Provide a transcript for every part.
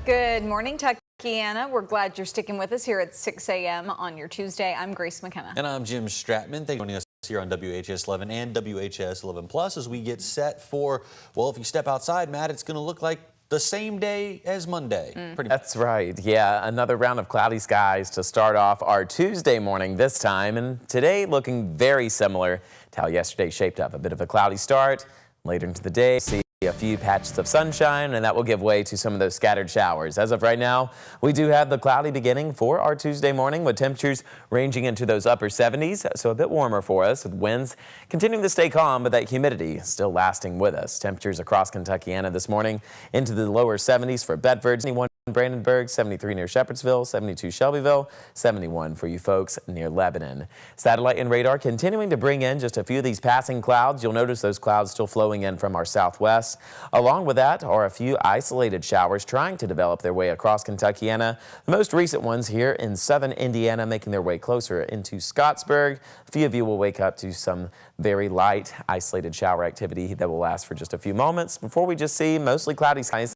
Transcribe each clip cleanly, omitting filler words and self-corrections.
Good morning, Tuckiana. We're glad you're sticking with us here at 6 a.m. on your Tuesday. I'm Grace McKenna. And I'm Jim Stratman. Thank you for joining us here on WHAS11 and WHAS11 Plus as we get set for, well, if you step outside, Matt, it's going to look like the same day as Monday. That's right. Yeah, another round of cloudy skies to start off our Tuesday morning this time. And today looking very similar to how yesterday shaped up. A bit of a cloudy start. Later into the day, see a few patches of sunshine, and that will give way to some of those scattered showers. As of right now, we do have the cloudy beginning for our Tuesday morning with temperatures ranging into those upper 70s, so a bit warmer for us with winds continuing to stay calm, but that humidity still lasting with us. Temperatures across Kentuckiana this morning into the lower 70s for Bedford, 71 Brandenburg, 73 near Shepherdsville, 72 Shelbyville, 71 for you folks near Lebanon. Satellite and radar continuing to bring in just a few of these passing clouds. You'll notice those clouds still flowing in from our southwest. Along with that are a few isolated showers trying to develop their way across Kentuckiana. The most recent ones here in southern Indiana making their way closer into Scottsburg. A few of you will wake up to some very light isolated shower activity that will last for just a few moments before we just see mostly cloudy skies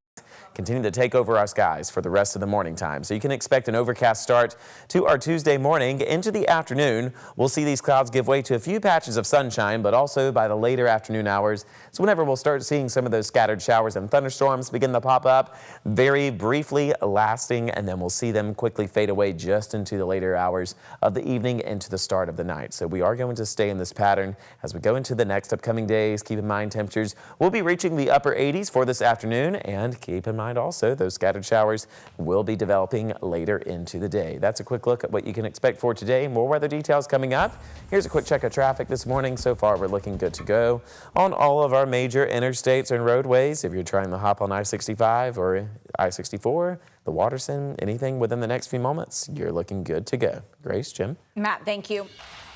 continue to take over our skies for the rest of the morning time. So you can expect an overcast start to our Tuesday morning. Into the afternoon, we'll see these clouds give way to a few patches of sunshine, but also by the later afternoon hours, so whenever we'll start seeing some of those scattered showers and thunderstorms begin to pop up, very briefly lasting, and then we'll see them quickly fade away just into the later hours of the evening into the start of the night. So we are going to stay in this pattern as we go into the next upcoming days. Keep in mind temperatures will be reaching the upper 80s for this afternoon, and keep in mind also those scattered showers will be developing later into the day. That's a quick look at what you can expect for today. More weather details coming up. Here's a quick check of traffic this morning. So far, we're looking good to go on all of our major interstates and roadways. If you're trying to hop on I-65 or I-64, the Watterson, anything within the next few moments, you're looking good to go. Grace, Jim. Matt, thank you.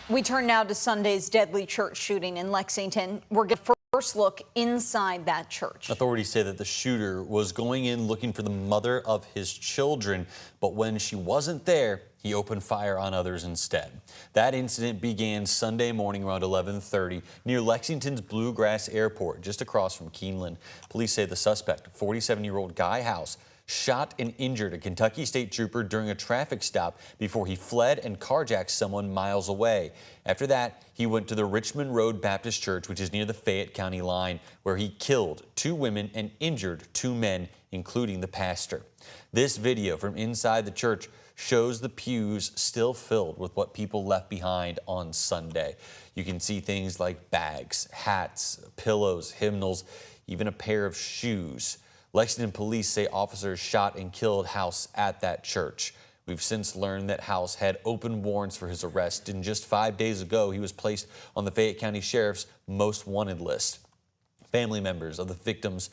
We turn now to Sunday's deadly church shooting in Lexington. We're getting a first look inside that church. Authorities say that the shooter was going in looking for the mother of his children, but when she wasn't there, he opened fire on others instead. That incident began Sunday morning around 11:30 near Lexington's Bluegrass Airport, just across from Keeneland. Police say the suspect, 47-year-old Guy House, shot and injured a Kentucky state trooper during a traffic stop before he fled and carjacked someone miles away. After that, he went to the Richmond Road Baptist Church, which is near the Fayette County line, where he killed 2 women and injured 2 men, including the pastor. This video from inside the church shows the pews still filled with what people left behind on Sunday. You can see things like bags, hats, pillows, hymnals, even a pair of shoes. Lexington police say officers shot and killed House at that church. We've since learned that House had open warrants for his arrest, and just 5 days ago, he was placed on the Fayette County Sheriff's most wanted list. Family members of the victims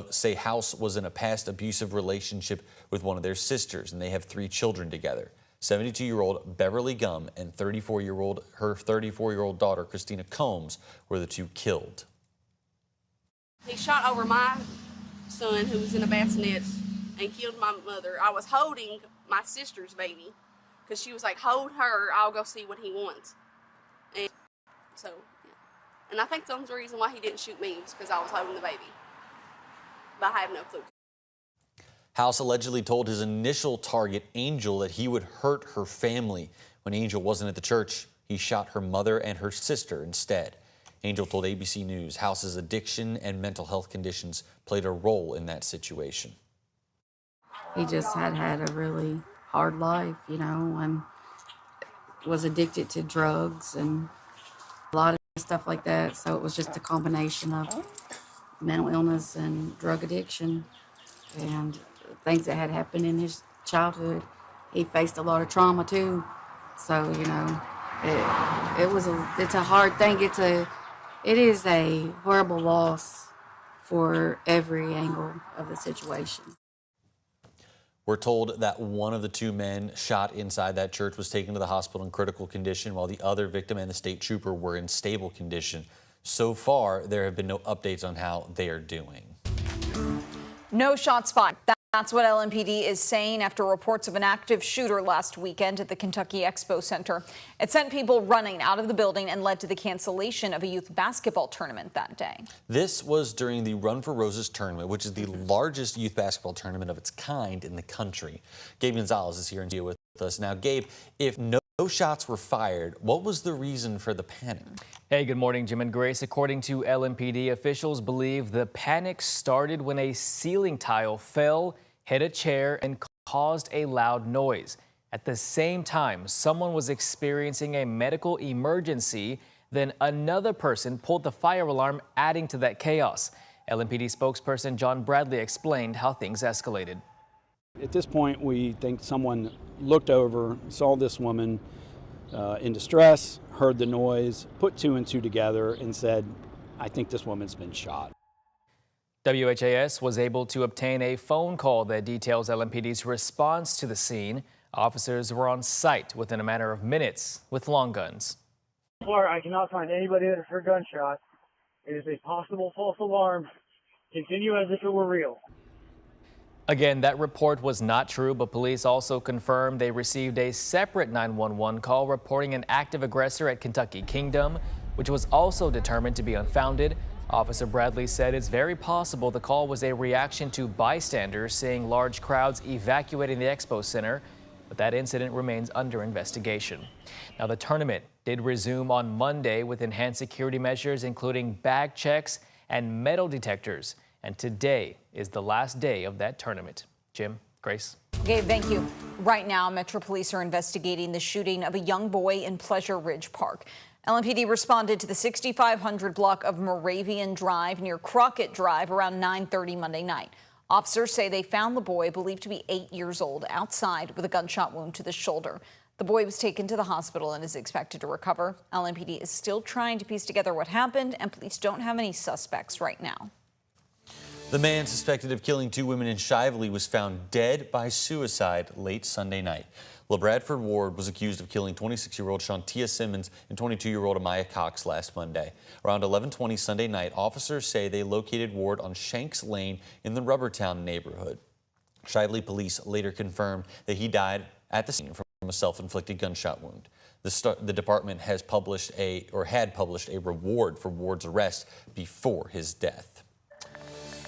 say House was in a past abusive relationship with one of their sisters, and they have 3 children together. 72-year-old Beverly Gum and her 34-year-old daughter, Christina Combs, were the 2 killed. He shot over my son who was in a bassinet and killed my mother. I was holding my sister's baby because she was like, hold her, I'll go see what he wants. And so, yeah. And I think the only reason why he didn't shoot me was because I was holding the baby. But I have no clue. House allegedly told his initial target, Angel, that he would hurt her family. When Angel wasn't at the church, he shot her mother and her sister instead. Angel told ABC News House's addiction and mental health conditions played a role in that situation. He just had a really hard life, you know, and was addicted to drugs and a lot of stuff like that. So it was just a combination of mental illness and drug addiction and things that had happened in his childhood. He faced a lot of trauma too. So, you know, it's a hard thing. It is a horrible loss for every angle of the situation. We're told that one of the 2 men shot inside that church was taken to the hospital in critical condition, while the other victim and the state trooper were in stable condition. So far, there have been no updates on how they are doing. No shots fired. That's what LMPD is saying after reports of an active shooter last weekend at the Kentucky Expo Center. It sent people running out of the building and led to the cancellation of a youth basketball tournament that day. This was during the Run for Roses tournament, which is the largest youth basketball tournament of its kind in the country. Gabe Gonzalez is here in studio with us. Now, Gabe, if no shots were fired, what was the reason for the panic? Hey, good morning, Jim and Grace. According to LMPD, officials believe the panic started when a ceiling tile fell, hit a chair, and caused a loud noise. At the same time, someone was experiencing a medical emergency. Then another person pulled the fire alarm, adding to that chaos. LMPD spokesperson John Bradley explained how things escalated. At this point, we think someone looked over, saw this woman in distress, heard the noise, put two and two together, and said, I think this woman's been shot. WHAS was able to obtain a phone call that details LMPD's response to the scene. Officers were on site within a matter of minutes with long guns. I cannot find anybody that has heard gunshots. It is a possible false alarm. Continue as if it were real. Again, that report was not true, but police also confirmed they received a separate 911 call reporting an active aggressor at Kentucky Kingdom, which was also determined to be unfounded. Officer Bradley said it's very possible the call was a reaction to bystanders seeing large crowds evacuating the Expo Center, but that incident remains under investigation. Now, the tournament did resume on Monday with enhanced security measures, including bag checks and metal detectors. And today is the last day of that tournament. Jim, Grace. Gabe, thank you. Right now, Metro Police are investigating the shooting of a young boy in Pleasure Ridge Park. LMPD responded to the 6500 block of Moravian Drive near Crockett Drive around 9:30 Monday night. Officers say they found the boy, believed to be 8 years old, outside with a gunshot wound to the shoulder. The boy was taken to the hospital and is expected to recover. LMPD is still trying to piece together what happened, and police don't have any suspects right now. The man suspected of killing two women in Shively was found dead by suicide late Sunday night. LaBradford Ward was accused of killing 26-year-old Shantia Simmons and 22-year-old Amaya Cox last Monday. Around 11:20 Sunday night, officers say they located Ward on Shanks Lane in the Rubbertown neighborhood. Shively police later confirmed that he died at the scene from a self-inflicted gunshot wound. The department has published had published a reward for Ward's arrest before his death.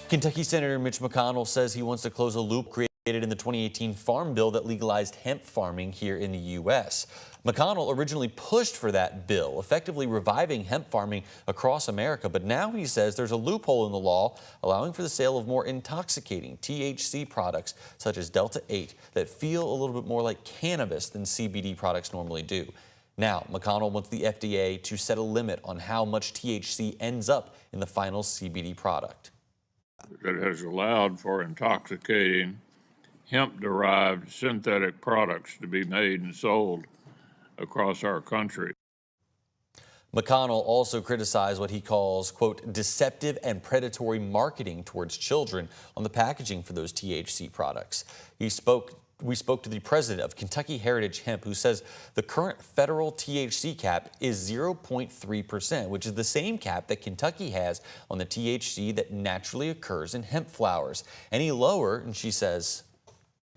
Kentucky Senator Mitch McConnell says he wants to close a loop created in the 2018 Farm Bill that legalized hemp farming here in the U.S. McConnell originally pushed for that bill, effectively reviving hemp farming across America. But now he says there's a loophole in the law allowing for the sale of more intoxicating THC products, such as Delta 8, that feel a little bit more like cannabis than CBD products normally do. Now, McConnell wants the FDA to set a limit on how much THC ends up in the final CBD product. That has allowed for intoxicating hemp-derived synthetic products to be made and sold across our country. McConnell also criticized what he calls, quote, deceptive and predatory marketing towards children on the packaging for those THC products. We spoke to the president of Kentucky Heritage Hemp, who says the current federal THC cap is 0.3%, which is the same cap that Kentucky has on the THC that naturally occurs in hemp flowers. Any lower, and she says,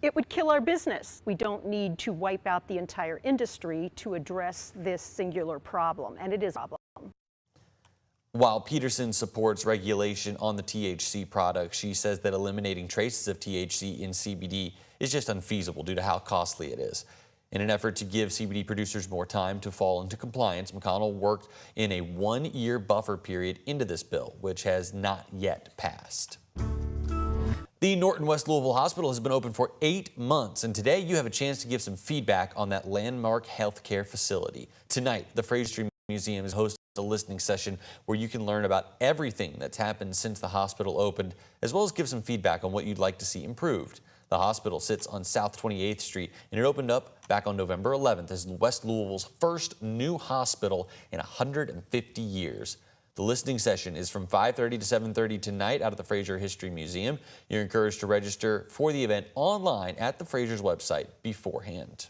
it would kill our business. We don't need to wipe out the entire industry to address this singular problem, and it is a problem. While Peterson supports regulation on the THC products, she says that eliminating traces of THC in CBD is just unfeasible due to how costly it is. In an effort to give CBD producers more time to fall into compliance, McConnell worked in a one-year buffer period into this bill, which has not yet passed. The Norton West Louisville Hospital has been open for 8 months, and today you have a chance to give some feedback on that landmark healthcare facility. Tonight, the Fraser Street Museum is hosting a listening session where you can learn about everything that's happened since the hospital opened, as well as give some feedback on what you'd like to see improved. The hospital sits on South 28th Street, and it opened up back on November 11th as West Louisville's first new hospital in 150 years. The listening session is from 5:30 to 7:30 tonight out at the Fraser History Museum. You're encouraged to register for the event online at the Fraser's website beforehand.